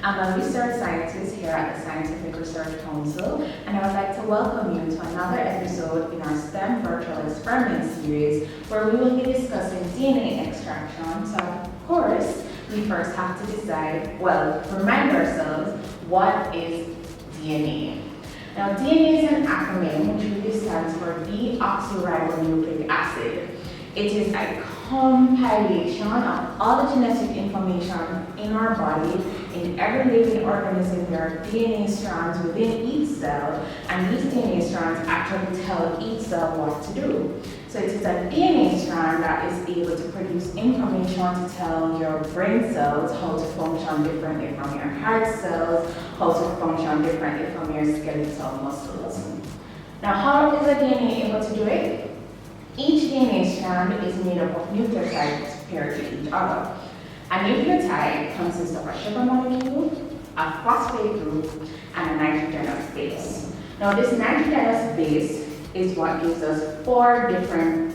I'm a research scientist here at the Scientific Research Council, and I would like to welcome you to another episode in our STEM virtual experiment series where we will be discussing DNA extraction. So, of course, we first have to remind ourselves what is DNA. Now, DNA is an acronym which really stands for deoxyribonucleic acid. It is a compilation of all the genetic information in our body. In every living organism, there are DNA strands within each cell, and these DNA strands actually tell each cell what to do. So it is a DNA strand that is able to produce information to tell your brain cells how to function differently from your heart cells, how to function differently from your skeletal muscles. Now, how is a DNA able to do it? Each DNA strand is made up of nucleotides paired to each other. A nucleotide consists of a sugar molecule, a phosphate group, and a nitrogenous base. Now, this nitrogenous base is what gives us 4 different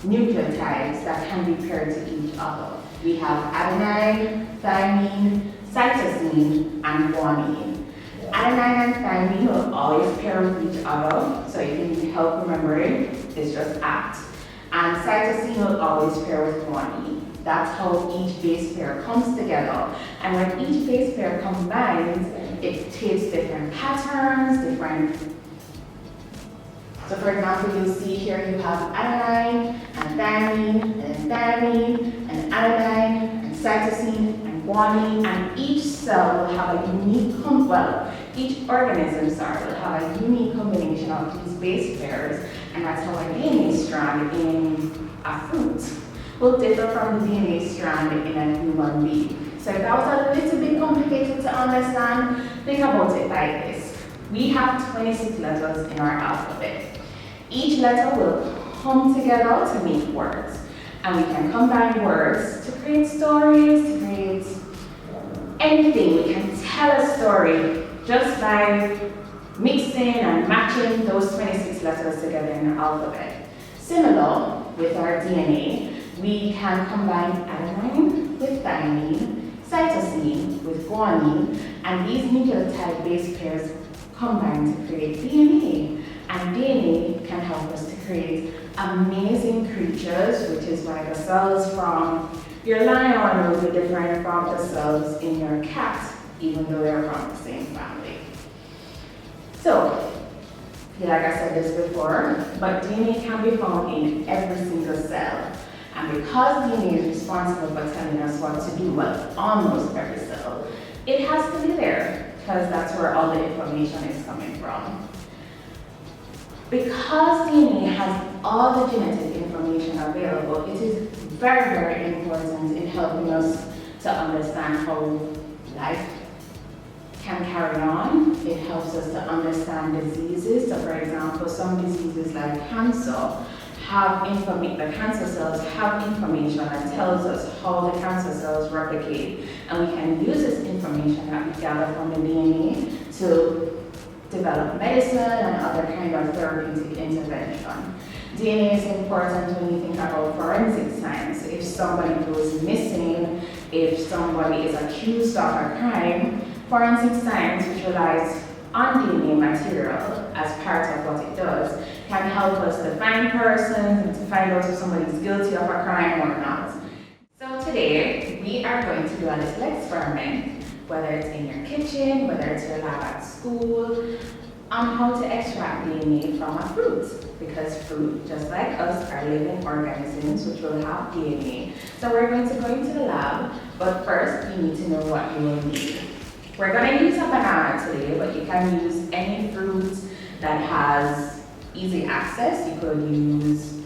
nucleotides that can be paired to each other. We have adenine, thymine, cytosine, and guanine. Adenine and thymine will always pair with each other, so if you need help remembering, it's just ACT. And cytosine will always pair with guanine. That's how each base pair comes together. And when each base pair combines, it takes different patterns, So for example, you'll see here you have adenine, and thymine, and adenine, and cytosine, and guanine, and each cell will have a unique, each organism, will have a unique combination of these base pairs, and that's how a DNA strand in a fruit will differ from the DNA strand in a human being. So if that was a little bit complicated to understand, think about it like this. We have 26 letters in our alphabet. Each letter will come together to make words. And we can combine words to create stories, to create anything. We can tell a story just by mixing and matching those 26 letters together in the alphabet. Similar with our DNA, we can combine adenine with thymine, cytosine with guanine, and these nucleotide base pairs combine to create DNA. And DNA can help us to create amazing creatures, which is why the cells from your lion will be different from the cells in your cat, even though they're from the same family. So, like I said this before, but DNA can be found in every single cell. And because DNA is responsible for telling us what to do, almost every cell, it has to be there, because that's where all the information is coming from. Because DNA has all the genetic information available, it is very, very important in helping us to understand how life can carry on. It helps us to understand diseases. So for example, some diseases like cancer the cancer cells have information that tells us how the cancer cells replicate. And we can use this information that we gather from the DNA to develop medicine and other kind of therapeutic intervention. DNA is important when you think about forensic science. If somebody goes missing, if somebody is accused of a crime, forensic science, which relies on DNA material as part of what it does, can help us to find persons and to find out if somebody is guilty of a crime or not. So today, we are going to do a little experiment, whether it's in your kitchen, whether it's your lab at school, on how to extract DNA from a fruit. Because fruit, just like us, are living organisms which will have DNA. So we're going to go into the lab, but first you need to know what you will need. We're going to use a banana today, but you can use any fruit that has easy access. You could use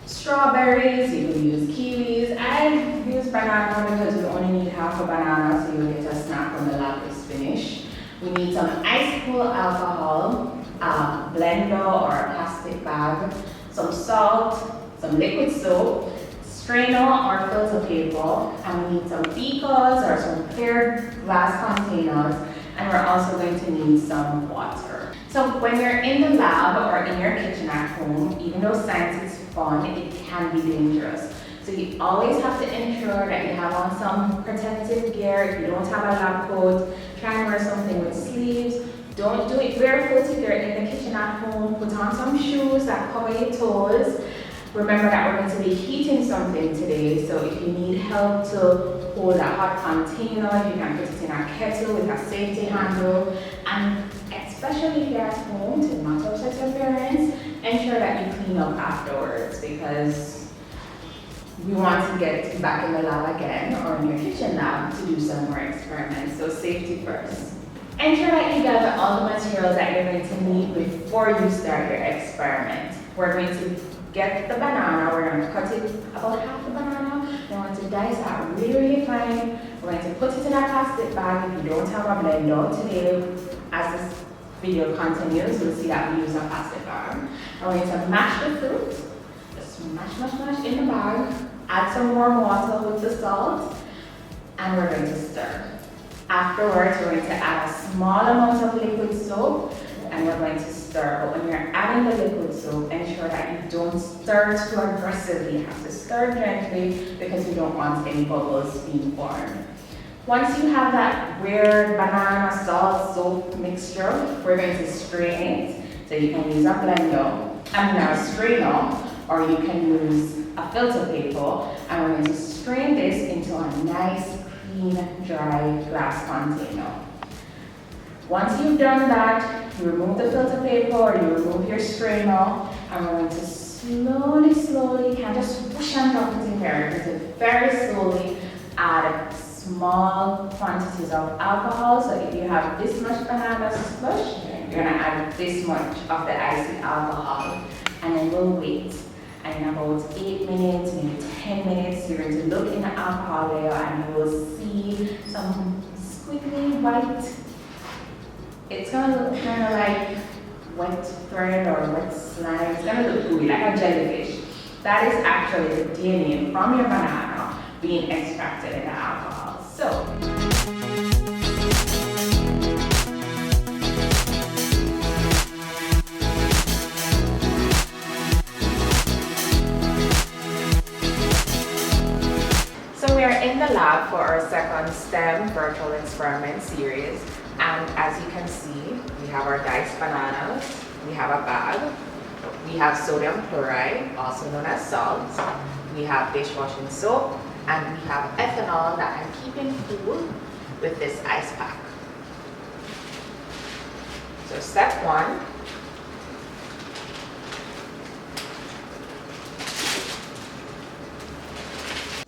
strawberries, you could use kiwis. I use banana because you only need half a banana, so you'll get a snack when the lab is finished. We need some ice cool alcohol, a blender or a plastic bag, some salt, some liquid soap, strainer or filter paper, and we need some beakers or some clear glass containers, and we're also going to need some water. So when you're in the lab or in your kitchen at home, even though science is fun, it can be dangerous. So you always have to ensure that you have on some protective gear. If you don't have a lab coat, try and wear something with sleeves. Don't do it barefoot if you're in the kitchen at home. Put on some shoes that cover your toes. Remember that we're going to be heating something today, so if you need help to hold a hot container, you can put it in a kettle with a safety handle. And especially if you're at home, to not upset your parents, ensure that you clean up afterwards, because we want to get back in the lab again or in your kitchen lab to do some more experiments. So safety first. Ensure that you gather all the materials that you're going to need before you start your experiment. We're going to get the banana, we're going to cut it about half the banana. Then we're going to dice that really, really fine. We're going to put it in a plastic bag. If you don't have a blender today, as this video continues, you'll see that we use a plastic bag. And we're going to mash the fruit. Just mash in the bag. Add some warm water with the salt. And we're going to stir. Afterwards, we're going to add a small amount of liquid soap, and we're going to stir. But when you're adding the liquid soap, ensure that you don't stir too aggressively. You have to stir gently because you don't want any bubbles being formed. Once you have that weird banana salt soap mixture, we're going to strain it. So you can use a blender, a strainer, or you can use a filter paper, and we're going to strain this into a nice dry glass container. Once you've done that, you remove the filter paper or you remove your strainer, and we're going to slowly, you can't just whoosh and drop it in there. You're going to very slowly add small quantities of alcohol. So if you have this much banana slush, you're going to add this much of the icy alcohol, and then we'll wait. And in about 8 minutes, maybe 10 minutes, you're going to look in the alcohol layer and you will see some squiggly white. It's going to look kind of like wet thread or wet slime. It's going to look gooey, like a jellyfish. That is actually the DNA from your banana being extracted in the alcohol. So we are in the lab for our second STEM virtual experiment series, and as you can see, we have our diced bananas, we have a bag, we have sodium chloride, also known as salt, we have dishwashing soap, and we have ethanol that I'm keeping cool with this ice pack. So step one,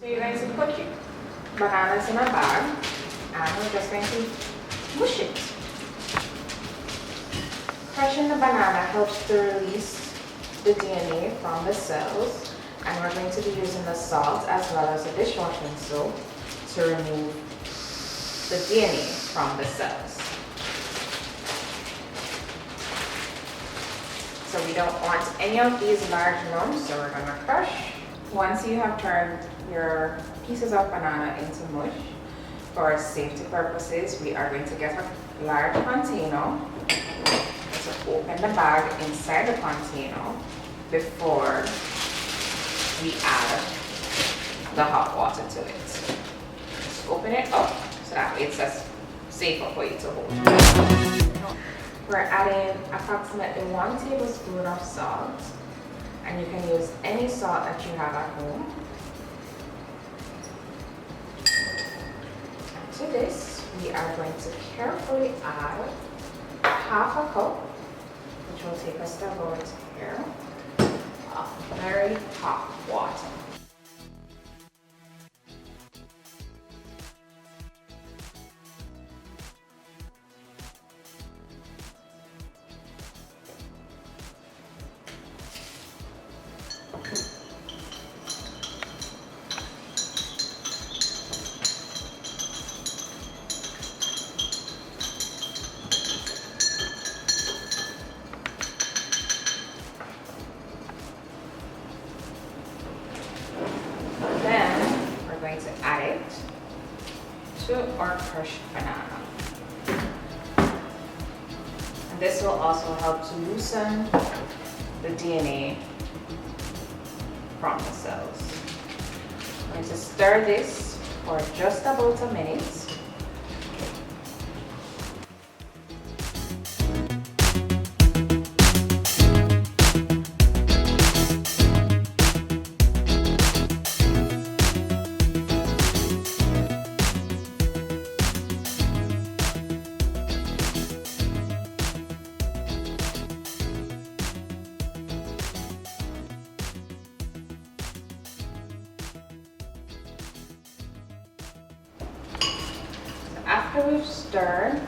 so you're going to put your bananas in a bag, and we're just going to mush it. Crushing the banana helps to release the DNA from the cells, and we're going to be using the salt as well as the dishwashing soap to remove the DNA from the cells. So we don't want any of these large lumps, so we're going to crush. Once you have turned your pieces of banana into mush, for safety purposes, we are going to get a large container to open the bag inside the container before we add the hot water to it. Just open it up so that way it's just safer for you to hold. We're adding approximately 1 tablespoon of salt, and you can use any salt that you have at home. And to this, we are going to carefully add half a cup, which will take us to about here, of very hot water. To add it to our crushed banana. And this will also help to loosen the DNA from the cells. I'm going to stir this for just about a minute. After we've stirred,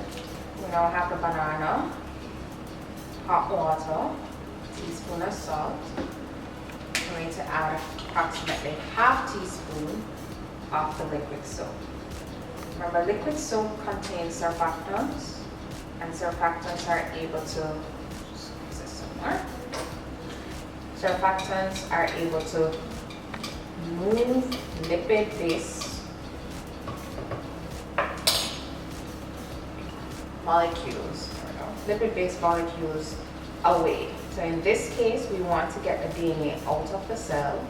we now have the banana, hot water, teaspoon of salt. We're going to add approximately half teaspoon of the liquid soap. Remember, liquid soap contains surfactants, and surfactants are able to, surfactants are able to move lipid-based molecules, lipid-based molecules away. So in this case, we want to get the DNA out of the cell.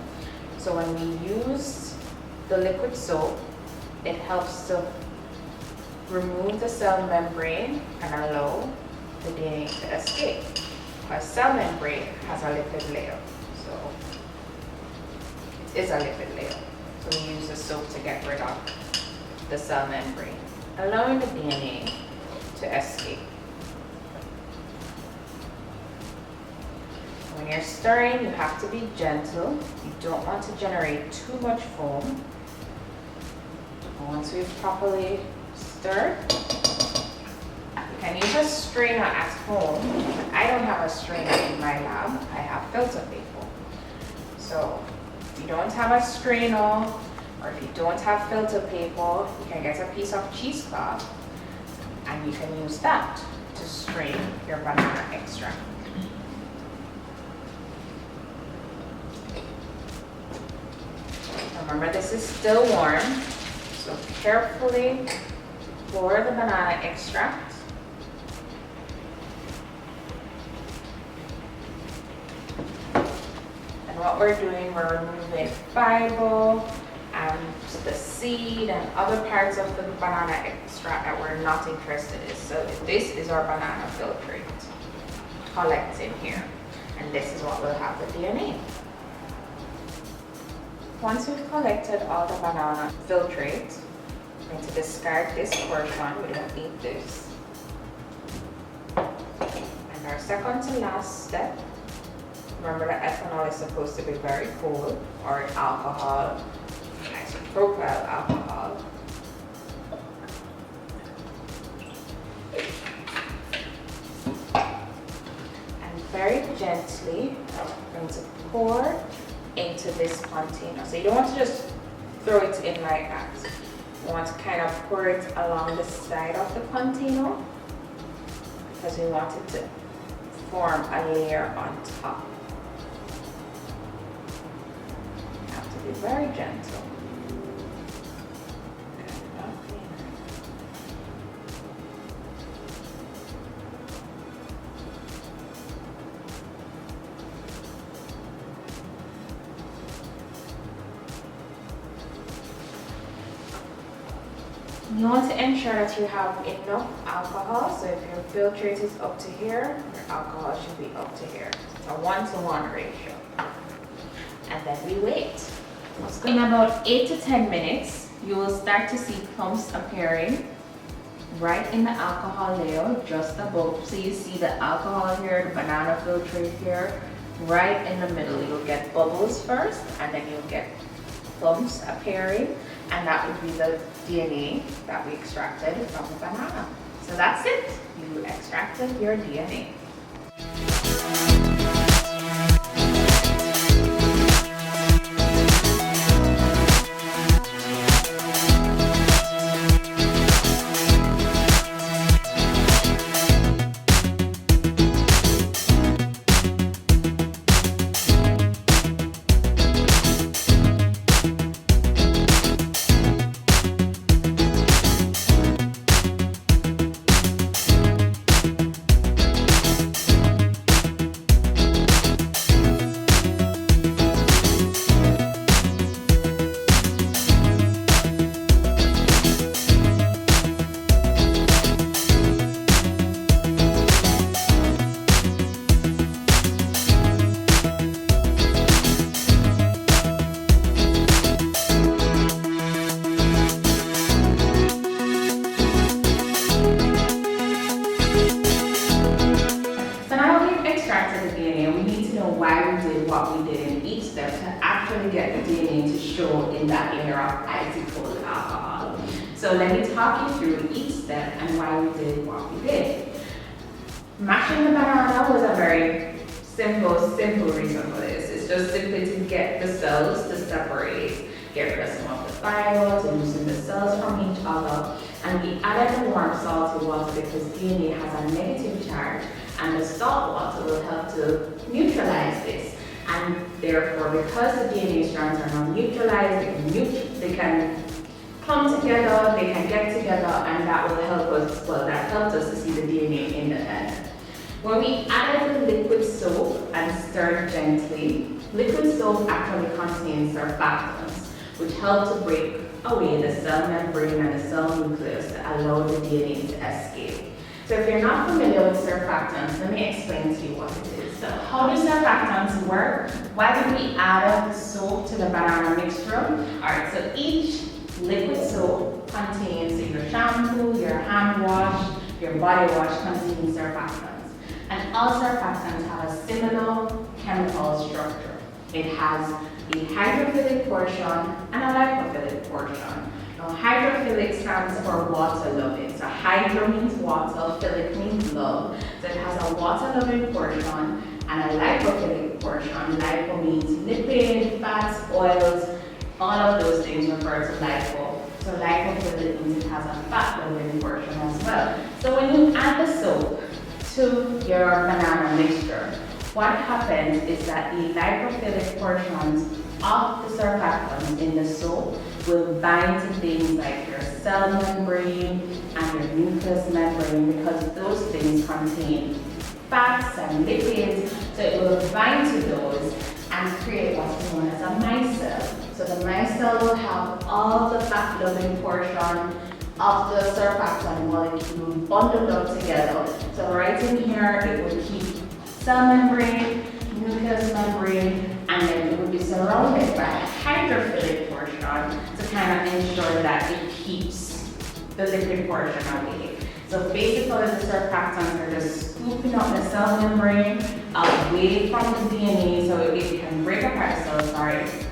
So when we use the liquid soap, it helps to remove the cell membrane and allow the DNA to escape. Our cell membrane has a lipid layer, so it is a lipid layer. So we use the soap to get rid of the cell membrane, allowing the DNA to escape. When you're stirring, you have to be gentle. You don't want to generate too much foam. Once we've properly stirred, you can use a strainer at home. I don't have a strainer in my lab. I have filter paper. So if you don't have a strainer, or if you don't have filter paper, you can get a piece of cheesecloth and you can use that to strain your banana extract. Remember, this is still warm, so carefully pour the banana extract. And what we're doing, we're removing fiber and the seed and other parts of the banana extract that we're not interested in. So this is our banana filtrate collecting here, and this is what will have the DNA. Once we've collected all the banana filtrate, we're going to discard this portion. We don't need this. And our second to last step, remember that ethanol is supposed to be very cold, or alcohol, isopropyl alcohol. And very gently, we're going to pour into this container. So you don't want to just throw it in like that. You want to kind of pour it along the side of the container, because we want it to form a layer on top. You have to be very gentle. You want to ensure that you have enough alcohol. So if your filtrate is up to here, your alcohol should be up to here. It's a 1-to-1 ratio. And then we wait. In about 8 to 10 minutes, you will start to see clumps appearing right in the alcohol layer, just above. So you see the alcohol here, the banana filtrate here, right in the middle. You'll get bubbles first, and then you'll get clumps appearing. And that would be the DNA that we extracted from the banana. So that's it. You extracted your DNA. did what we did in each step to actually get the DNA to show in that layer of isotyl alcohol. So let me talk you through each step and why we did what we did. Mashing the banana was a very simple reason for this. It's just simply to get the cells to separate, get rid of some of the thiol, to loosen the cells from each other. And we added the warm salty water because DNA has a negative charge, and the salt water will help to neutralize this. And therefore, because the DNA strands are now neutralized, they can come together, they can get together, and that will help us, well, that helped us to see the DNA in the end. When we added the liquid soap and stirred gently, liquid soap actually contains surfactants, which help to break away the cell membrane and the cell nucleus to allow the DNA to escape. So if you're not familiar with surfactants, let me explain to you what it is. So how do surfactants work? Why did we add soap to the banana mixture? Alright, so each liquid soap contains your shampoo, your hand wash, your body wash contains surfactants. And all surfactants have a similar chemical structure. It has a hydrophilic portion and a lipophilic portion. Now, hydrophilic stands for water loving. So hydro means water, philic means love. So it has a water loving portion and a lipophilic portion. Lipo means lipid, fats, oils, all of those things refer to lipo. So lipophilic means it has a fat loving portion as well. So when you add the soap to your banana mixture, what happens is that the lipophilic portions of the surfactants in the soap will bind to things like your cell membrane and your nucleus membrane, because those things contain fats and lipids, so it will bind to those and create what's known as a micelle. So the micelle will have all the fat-loving portion of the surfactant molecule bundled up together. So right in here, it will keep cell membrane, nucleus membrane, and then it will be surrounded by a hydrophilic portion to kind of ensure that it keeps the liquid portion away. So basically, the surfactants are just scooping up the cell membrane away from the DNA so it can break apart the cell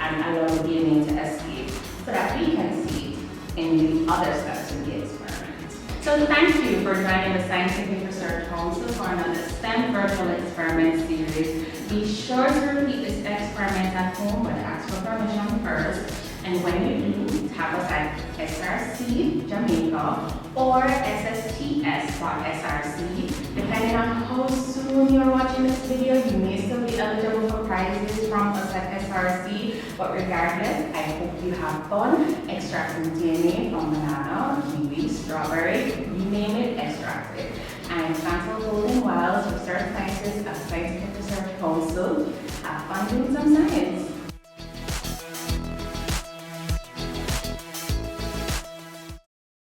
and allow the DNA to escape so that we can see in the other steps in the experiment. So thank you for joining the Scientific Research Council for another STEM virtual experiment series. Be sure to repeat this experiment at home, but ask for permission first. And when you do, tag us at SRC Jamaica or SSTS for SRC. Depending on how soon you're watching this video, you may still be eligible for prizes from us at SRC. But regardless, I hope you have fun extracting DNA from banana, kiwi, strawberry, you name it, extract it. I'm Channtal Golding-Wiles, research scientist at Scientific Research Council. Have fun doing some science.